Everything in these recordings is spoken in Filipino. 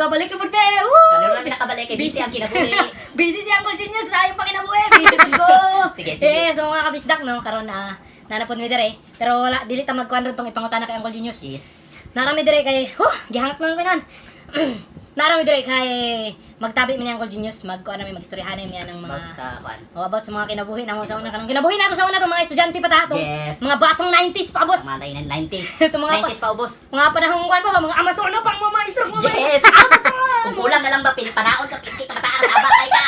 gabalik na po be. Kami namin nakabalik kay busy ang kinabuhi. Busy si Uncle Genius sa ayong pakinabuhi. Busy po ko. Sige, sige. So mga kabisdak no, karon na nanapod mi dire. Pero wala dili ta magkuan ron tong ipangutana kay Uncle Genius. Yes. Narami dire kay, gihangak nang kanan. Narami dire kay magtabi mi ni Uncle Genius, magkuan na mi magistoryahan mi ng mga About sa kwan. about sa mga kinabuhi namo sa una kanang kinabuhi nato sa una tong mga estudyante pa ta tong Yes. mga batang 90s pa boss. Tama tayo ng 90s. Ito mga 90s pa ubos. Mga panahong kuan pa ba mga Amazon na pang mga maestro mo. Yes. Amazon. Kung kulang na lang ba pinipanaon ka piski ka mataas saba kay ka.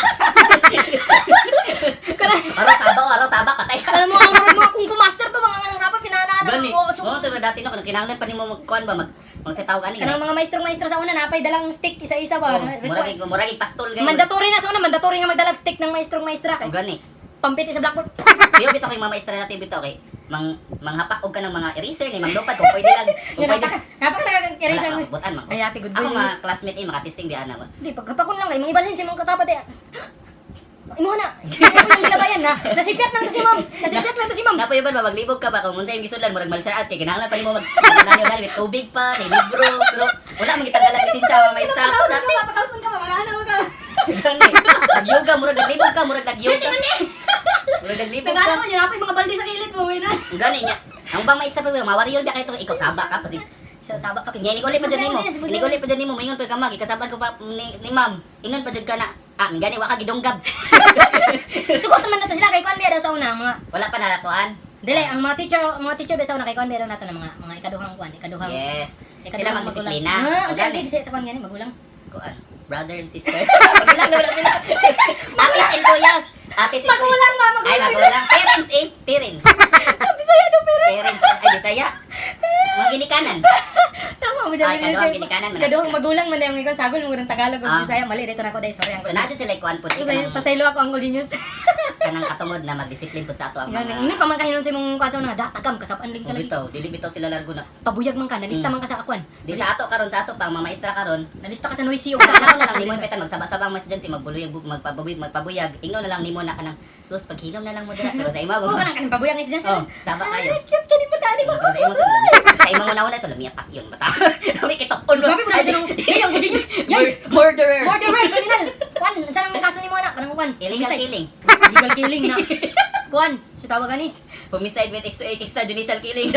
Kana Araw saba patay ka. alam mo ang mga kung master pa mga nang napa pinanana Gani. ko. Oo, diba dati no kung kinahanglan pa nimo magkuan ba mag setaw gani. Kanang mga maestro sa una napay dalang stick isa-isa ba. Murag pastol gani. Mandatory na sa una, mandatory nga magdalag stick ng maestra kay O gani. pampiti sa blackboard. Biyo bitaw kay mga maestra natin bitaw kay manghapak og ka ng mga eraser ni manglupad kung pwede lang. Kung Yun pwede. napaka nag-eraser mo. Butan man. Ay ate good Ako boy. mga classmate makatesting biya na mo. Di pagkapakon lang kay mga ibalhin sa mga katapat eh. Imo na. Ano yung gilabayan na? Nasipyat lang to si ma'am. Nasipyat lang to si ma'am. Napayoban ba maglibog ka ba kung unsa imong gisudlan murag malsyaat kay kinahanglan pa nimo nanyo gani with tubig pa, kay libro, pero wala man gitanggalan lisensya mga maestra ko sa atin. Papakausun ka ba? Maghahanap ka. Gani. Nag-yoga murag naglibog ka, murag nag-yoga. Murag naglibog ka. Naghanap mo niya napay mga balde sa kilid mo, may na. Gani niya. Ang bang maestra pa mga warrior ba kay to ikaw saba ka kasi Sa sabak ka Nga, iniguli pa dyan nimo. Iniguli pa dyan nimo. Maingon pa ka mag. Ikasaban ko pa ni ma'am. Ingon pa dyan ka na. Gani, waka gidonggab. Sugot naman na to sila kay Kwan daw sa una mga Wala pa nalatuan. dili ang mga teacher ba sa una kay Kwan daw nato ng mga ikaduhang Kwan, ikaduhang. Yes. ikaduhang Sila magulang. magdisiplina. Ang Gani. sige sa Kwan gani magulang. Kuan. Brother and sister. Magulang na wala sila. Atis and kuyas. Atis and kuyas. Magulang ma, Ay, magulang. Parents eh. Parents. Bisaya do pero. Parents. Ay, Bisaya. Mga ginikanan. Tama mo Ay, dyan. kaduhang ginikanan man. Kaduhang magulang man yung ikon sagol mo Tagalog ug Ah. Bisaya mali dito na ko dai sorry ang. So, nadyan sila kuan po. Pasaylo ako Uncle Genius. Kanang katungod na magdisiplin po sa ato ang Ini pa man kahinon sa imong kwan sa una datagam kasapaan lagi ka lagi. Bitaw, dili bitaw sila largo na. Pabuyag man ka, nalista man ka sa akwan. Di sa ato karon sa ato pang mga maestra karon. Nalista ka sa noisy o Sa sa panahon na lang nimo ipetan magsaba-sabang mga estudyante magpabuyag. Ingno na lang nimo na kanang sus paghilom na lang mo dira pero sa ima Oo, kanang kanang pabuyag ni estudyante. Oh, saba kayo. Cute ka ni Patani mo. Pero sa imo sa imong una-una ito lami apat yun bata. Kami kitok-on. Grabe mo na dyan. Hey, Uncle Genius. Yay! Murderer. Murderer, criminal. Kwan, saan ang kaso ni mo na? Kanang kwan. Illegal Homicide. killing. Illegal killing na. Kwan, si tawag gani. Homicide with extrajudicial killing.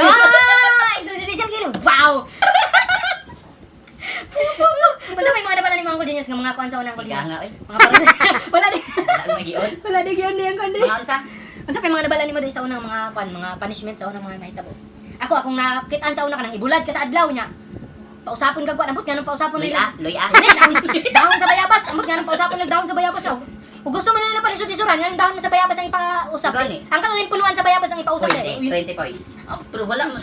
Extrajudicial killing. Wow! Basta may mga napala ni Uncle Genius nga mga kwan sa unang Uncle Ika Genius. nga eh. Mga parang wala di. Wala na magion. Wala di gyud niyang kwan di. Mga unsa? Unsa pa yung mga nabala nimo dahil sa unang mga kwan, mga punishment sa unang mga nahitabo. Akong nakitaan sa una kanang ibulad ka sa adlaw niya. Pausapon ka kwan, ambot nga nung pausapon nila. Loy ah. Dili, dahon sa bayabas, ambot nga nung pausapon nila dahon sa bayabas na. Ug gusto man nila palisod-isuran, yan yung dahon sa bayabas ang ipausap. Gani. Ang katuloy punuan sa bayabas ang ipausap. Pwede, 20 points. Oh, pero wala man.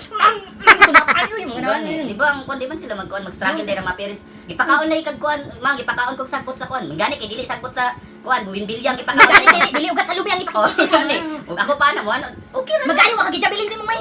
Ano yung mga naman Gani, di ba ang kuan di man sila magkuan mag-struggle din ang mga parents. Gipakaon na ikag kuan, mang gipakaon kog sagbot sa kuan. Gani kay dili sagbot sa kuan, buwin bilyang gipakaon. Magani dili ugat sa lubi ang Oh, ipakikisi. gani. Ug ako pa na mo ano? Okay ra. Magani wa ka gijabilin sa imong may.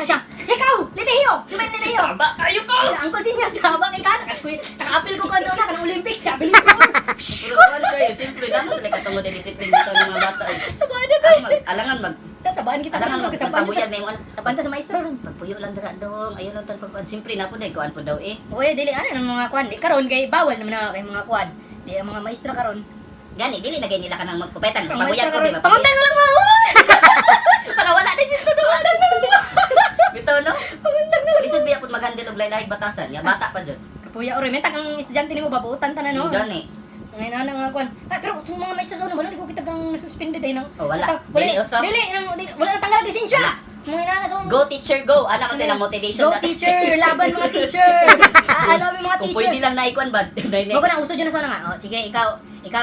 Siya, ikaw, litehiyo, tumen litehiyo. Saba kayo ko. Sa Uncle Genius, sabang kay kana. Naka-appeal ko kanto na kanang Olympics, jabilin ko. Pero kuan kayo, siyempre naman sila katungod ng disiplin dito ng mga bata. Sa bada ko. Alangan mag Sabaan kita alangan sa magpabuyag na yung ano. Sa panta sa maestro ron. Pagpuyo lang dira dong. Ayun lang tan pagkuan. Siyempre na po dai kuan po daw eh. Uy, dili ano ng mga kwan. Di karon kay bawal naman na kay mga kwan. Di ang mga maestro karon. Gani dili na gay nila kanang magpupetan. Ang Pabuyag maestro ko di karon. ba? Panguntan na lang mo. Para wala din sito do. Bitaw no? Panguntan na lang. Lisod biya pud maghandle og laylahig batasan. Ya bata pa jud. Kapuya ori, mentag ang estudyante nimo babuutan tanan no. Gani. Ngayon na nga kwan. Pero itong mga maestro sa una wala ko kita kang suspended ay nang. Oh, wala. Wala. Dili usab. Wala na tanggal lisensya. Wala. Mga inana sa Go teacher go. Anak ko tilang motivation Go dati. teacher, laban mga teacher. Alam mo mga Kung teacher. pwede lang naikuan ba? Mo ko na uso dyan na sana nga. Oh, sige, ikaw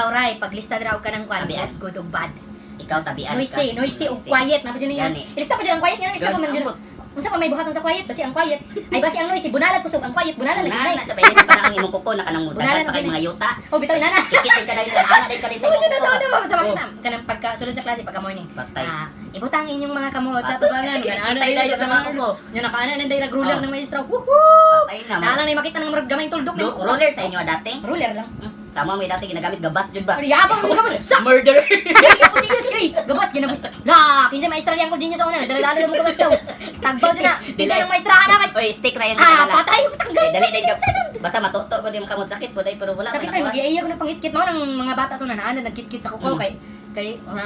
Ray, paglista dira og kanang kwan, Tabian. good o bad. Ikaw tabian ka. Noisy o quiet na pa dyan yun. Gani. Ilista pa dyan ang quiet nga, ilista pa man dyan. Ambot. Unsa pa may buhaton sa quiet, basi ang quiet. Ay basi ang noisy, bunalag kusog ang quiet, bunalag lagi. Na sa bayan pa ang imong kuko na kanang Bunalan mudagan pa kay ang mga yuta. Oh, bitaw inana. Kikitin ka dahil ana dahil ka din sa Buti imong na kuko. sa una ba sa Oh. makita. Kanang pagka sulod sa klase pagka morning. Patay. Ibutang inyong mga kamot sa Patay. tubangan. Kita Ano tayo dahil sa sa mga mga kuko. Yung nakaana na dahil nag-ruler Oh. ng maestro. Woohoo! Patay na. Naalang na makita ng mga gamay tuldok. Roller sa inyo dati? Ruler lang. Sama may dati ginagamit gabas jud ba? Ano yabang mo gabas sa Murderer. Dili ako serious kay gabas ginabus. La, kinsa maestra yang ko dinyo sa una, dala-dala mo gabas daw. Tagbaw dyan na. Kinsa yung maestrahan na kay. Oy, stick ra yan Ah, kanila. patay ko tanggal. Dali din ka. Basta matuto ko di makamot sakit po dai pero wala Sakit man ay ako. mag-iiyak ko na pangitkit mo nang mga bata sa una na nagkitkit sa kuko kay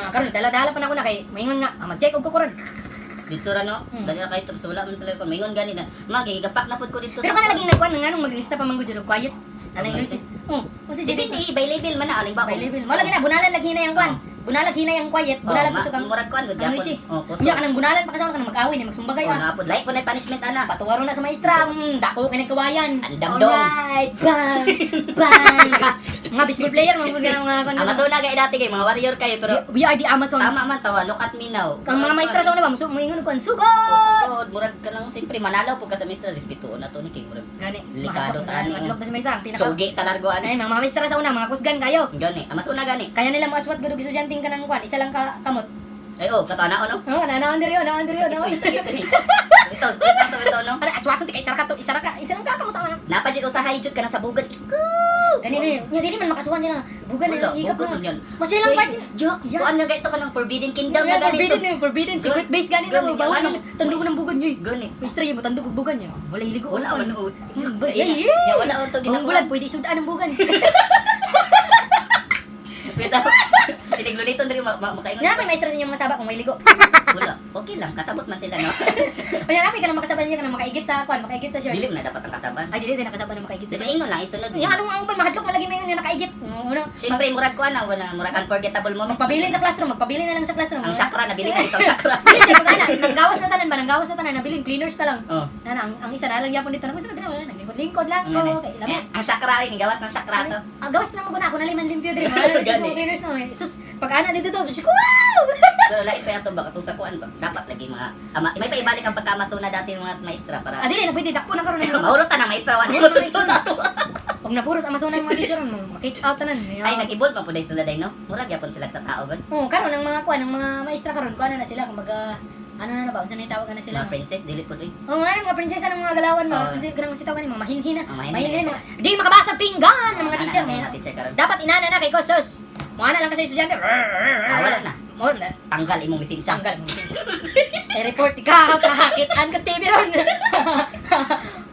karon dala-dala pa na ako na kay maingon nga mag-check og kukuran. Ditsura no. Dali ra kay tapos wala man sila pa mingon gani na. Magigapak na pud ko dito. Pero kana laging nagkuan nganong maglista pa man gud og quiet. Nanay Okay. Lucy. Oh, unsa Depende by level man na aling ba. by level. Mo lagi na bunalan lagi na yang kuan. Bunalag hina yang quiet, bunalag kusog ang murag kuan gud Ano gyapon. si? Oh, kusog. Unya ka nang bunalan pa kasi ka nang mag-away ni magsumbagay Oh, ah. napod like po na punishment ana. Patuwaro na sa maestra, dako kay nagkawayan. Andam dong. Alright, bang, bang. Mga baseball player, mga kuan. Amazon na kay dati kay mga warrior kayo pero We are the Amazons. tama man tawa look at me now. Kang mga maestra sa una ba, moingon kuan sugod. Sugod, murag ka lang siyempre manalaw po ka sa maestra respeto na to ni kay murag Gani. Likado tani. Madlok na sa maestra, ang pinaka. chogi talargo Ay, ana. mga maestra sa una, mga kusgan kayo. Gani, Amazon na gani. Kaya nila mo aswat gud og estudyante ka nang kuan, isa lang ka kamot. Ay oh, katana ko no. Oh, nanaan diri, nanaan diri, nanaan. Sakit. Ito no. Para aswat ti kay isa lang ka kamot ang. Napa jud usahay jud ka na sa bugad. Gani ni, nya dili man makasuhan nila. Bugan Wala, na higap bugan na. yan. Masay lang part. Jokes, Yes. kuan nga gaito ka ng Forbidden Kingdom Forbidden, na ganito. forbidden, secret base gani na. Gani, Bawal ano? na tandog ng bugan niyo. Gani. Maestra mo tandog og bugan niya. Wala iligo. Wala man oh. Ay, Ya wala man to Ang bulan pwede sudan ang bugan. Bitaw. Pinigluniton diri makaingon. Nga may maestra sa inyo mga saba kung may ligo. Wala. Okay lang, kasabot man sila no. Kaya napi ka na makasaban niya ka na makaigit sa kwan, makaigit sa shirt. Dili man na dapat ang kasaban. Ay dili din nakasaban na makaigit sa Sa shirt. ingon lang isunod. Nya anong ang pan mahadlok malagi mayon nga nakaigit. Ano? Siyempre murag kuan na wala murag unforgettable moment. Magpabilin sa classroom, magpabilin na lang sa classroom. Ang chakra nabili na dito ang chakra. Dili siya pag ana, nanggawas na tanan ba, nanggawas na tanan, nabilin cleaners na lang. Oh. Nana, ang isa na lang yapon dito. Nagunsa na wala, naglingkod-lingkod lang ko. Ngani. Kay lami. Ang chakra ay gawas ng chakra to. Ang gawas na maguna ako naliman limpyo diri. Ano sa Gani. mga cleaners na. Sus, pag ana dito to, wow! Pero lain pa yato baka to sa kuan ba. Dapat lagi mga may pa ibalik ang pagkamasuna dati ng mga maestra para Ah, dili na pwede takpo na karon na. maurot ta ng maestra wan. Sa ato. Pag napuros ang masuna ng mga teacher, makit out tanan. Ay nag-evolve man pud sila day no. Murag yapon sila sa tao gud. Oh, karon ang mga kuan, ang mga maestra karon, kuan na sila kumbaga ano na ba, unsa na tawag na sila? Mga princess dili pud oy. Oh, nga mga prinsesa ng mga galawan, mga Oo. kasi ganang si tawag ni mga mahinhin na. Oh, mahinhin na Di makabasa pinggan ng mga teacher. Mga teacher karon. Dapat inana na kay Kosos. Mga na lang kasi estudyante. Wala na. Mo na. Tanggal imong lisensya. Tanggal mo siya. I-report ka, kahakitan ka Stevie ron.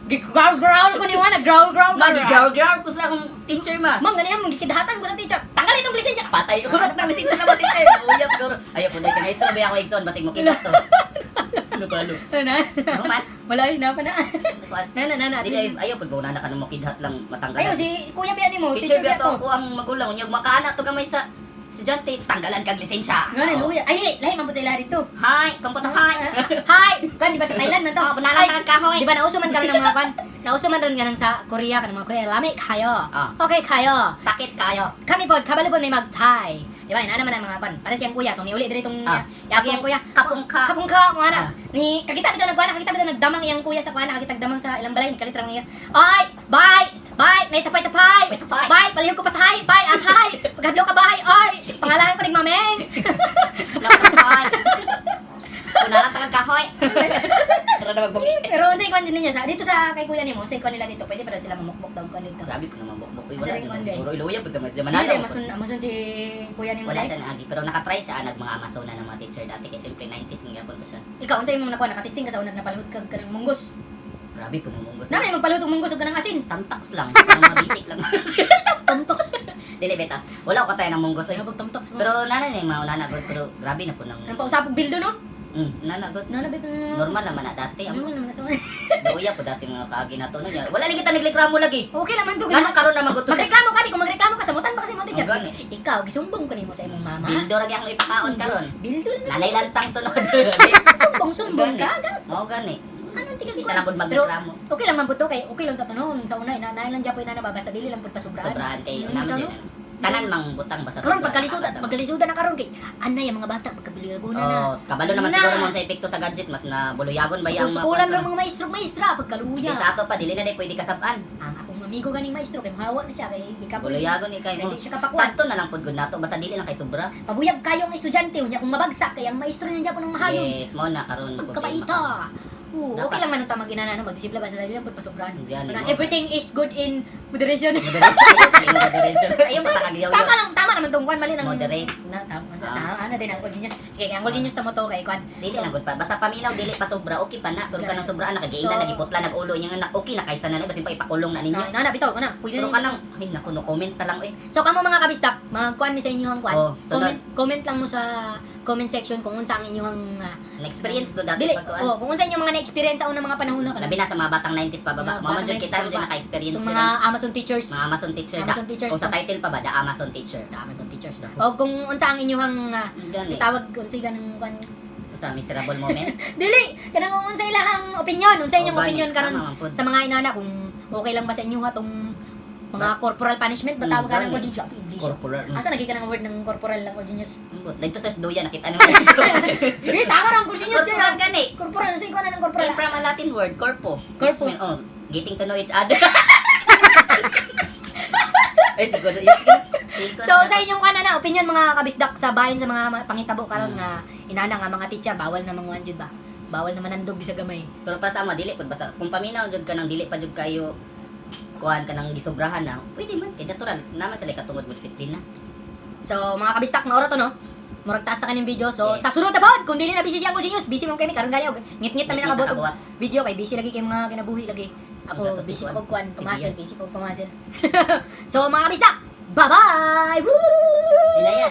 Growl ko ni Juana, growl. Mag-growl ko sa akong teacher ma. Ma'am, ganihan mong gikidahatan ko sa teacher. Tanggal itong lisensya. Patay ko kurot ng lisensya sa mga teacher. Uyap siguro. Ayaw po dahil maestro ba ako igsoon basig mo kilot to. Ano ba ano? Na. Ano man? Wala na pa na. Kuan. Na. Dili ayaw pud ba na ka nang makidhat lang matanggal. Ayaw si Kuya Biani mo, Teacher teacher biya to Biato. ako ang magulang unyag makaana to gamay sa estudyante tanggalan kag lisensya. Nga ni Luya. Ay, lahi man po tayo dito. Hi, kamputo hi. Hi! Kan di ba sa Thailand man to? Oh, bunalan Ay, ka kahoy. Di ba nauso man karon ng mga kan? Nauso man ron ganang sa Korea kanang mga Korea. Lami kayo. Ah. Okay kayo. Sakit kayo. Kami po kabalo po ni mag-Thai. Di ba? Ina naman ang mga kan. Para siyang kuya tong niuli diri tong yagi ang kuya. Kapungka. Kapungka mo ana. Ah. Ni kakita bitaw nagkuana, kakita bitaw nagdamang iyang kuya sa kuana, kakita damang sa ilang balay ni kalitrang niya. Ay, bye. Bye, nay tapay. Tapay. Bye, palihog ko patay. Bye, atay. Paghadlo ka bye. Ay, pangalahan ko ni Mameng. Napakahoy. Bunalan ta kag kahoy. Tara na magbuki. Pero unsay kwan din niya sa dito sa kay kuya nimo, unsay kwan nila dito, pwede pa daw sila mamukbok daw kwan dito. Grabe po naman bukbok. Wala Sa din ring siguro iluya pud sa mga Dili manalo. masun si kuya nimo. Wala dai. siya naagi pero nakatry siya nag mga Amazona ng mga teacher dati kay syempre 90s mga punto siya. Ikaw unsay imong nakuha nakatesting ka sa unang napalhod kag kanang munggos. Grabe po ng munggos. Nami magpalhod og munggos ug kanang asin. Tamtax lang, mga basic lang. Tumtok. Dili beta. Wala ko katayo ng munggos oy. Sabog tumtok. Pero nana ni mauna na gud pero grabe na po Nang ng pausapog bildo no? nana gud. Nanabit na. Normal naman na dati. Ano naman na sa Luya po dati mga kaagi na to no. Wala lagi kita naglikramo lagi. Okay naman to. Ganun karon na magutos. Magreklamo ka di kung magreklamo ka samutan pa kasi mo teacher. Oh, gani. Ikaw gisumbong ko nimo sa imong mama. Bildo ra gyud akong ipakaon karon. Bildo lang. Nanay lansang sunod. Sumbong ka. Gas. Mao gani. Anong tigang Hindi na lang pud magreklamo. Okay lang man po to kay okay lang to no sa una ina lang japo ina na basta dili lang pud pasobrahan. Sobrahan kay Mm, naman tano? dyan. Tanan mang butang basta Karon sobrang pagkalisudan na karon kay anay ang mga bata pagkabiligago na na. Oh, kabalo naman Na. siguro mo sa epekto sa gadget mas na buluyagon ba yang Sukulan lang mga maestra pagkaluya. Sa ato pa dili na day pwede kasab-an. Ang akong amigo ganing maestro kay mahawa na siya kay gikapon. Buluyagon ni kay mo. Hindi siya kapakuan. Santo na lang pud gud nato basta dili lang kay sobra. Pabuyag kayo ang estudyante unya kung mabagsak kay ang maestro niya japo nang mahayon. Yes, mo na karon Pagkapaita. Dapat. Okay lang man ang tamang ginana no magdisiplina basta dili lang pud pasobrahan. Yan, Na mo. everything is good in Moderation. Moderation. Ayaw matangag yaw. Taka lang, tama naman tong kwan mali nang Moderate. Na tama sa ano din Uncle Genius. Kay Uncle Genius tamo to kay kwan. Dili lang gud pa. Basta paminaw dili pa sobra okay pa na. Pero kanang sobra nakagiinda So- nagiputla nag-ulo nya nga okay na kaysa na basin pa ipakulong na ninyo. Na bitaw na. Pwede Pero na. kanang ay naku no comment ta lang eh. So kamo mga kabistak, mag-kwan mi sa inyo ang kwan. Oh, sunod. Comment lang mo sa comment section kung unsa ang inyong Na-experience do dati dili. pagkuan. Oh, kung unsa inyong mga na-experience sa unang mga panahon na Labi na sa mga batang 90s pa baba. Mga Mga man batang jud 90s kita pa mo baba. naka-experience Itong nila. mga Amazon teachers. Mga Amazon teacher Amazon teachers O sa to. title pa ba, The Amazon Teacher. Amazon teachers daw. O kung unsa ang inyong Gani. si tawag unsa ganang kwan. Sa miserable moment. Dili, kanang unsa ilahang opinion, unsa inyong O, gani. opinion karon Tama man pud. sa mga inana kung okay lang ba sa inyo atong mga corporal punishment ba tawag ka gani. ng word English? Corporal. Asa naging ka ng word ng corporal lang or genius? Dito sa Sdoya nakita nyo. Dili tama lang or genius Corporal yun. gani. Corporal unsa ikaw na ng corporal? Came from a Latin word, corpo. Corpo. Which mean, oh, getting to know each other. Ay, siguro yun. So sa inyong kanana opinion mga kabisdak sa bahin sa mga pangitabo karon nga inana nga mga teacher bawal na mga jud ba? Bawal naman andog bisag gamay. Pero para sa mo, dili po basta. Kung paminaw jud ka nang dili pa jud kayo kuhan ka nang gisobrahan na, pwede man. Kaya natural. Naman sila katungod mo disiplina. So mga kabistak na to no. Murag taas ta kaning video. So Yes. sa sunod na pod kung dili na busy si Uncle Genius, busy mo kami karon gali og ngit-ngit na mi Ngit-ngit nakabot nakabuhat. og video kay busy lagi kay mga kinabuhi lagi. Ako Ang gatos busy si pa og kwan, Si pumasel, Bian. busy pa og pumasel. So mga kabistak, bye-bye. Inaya.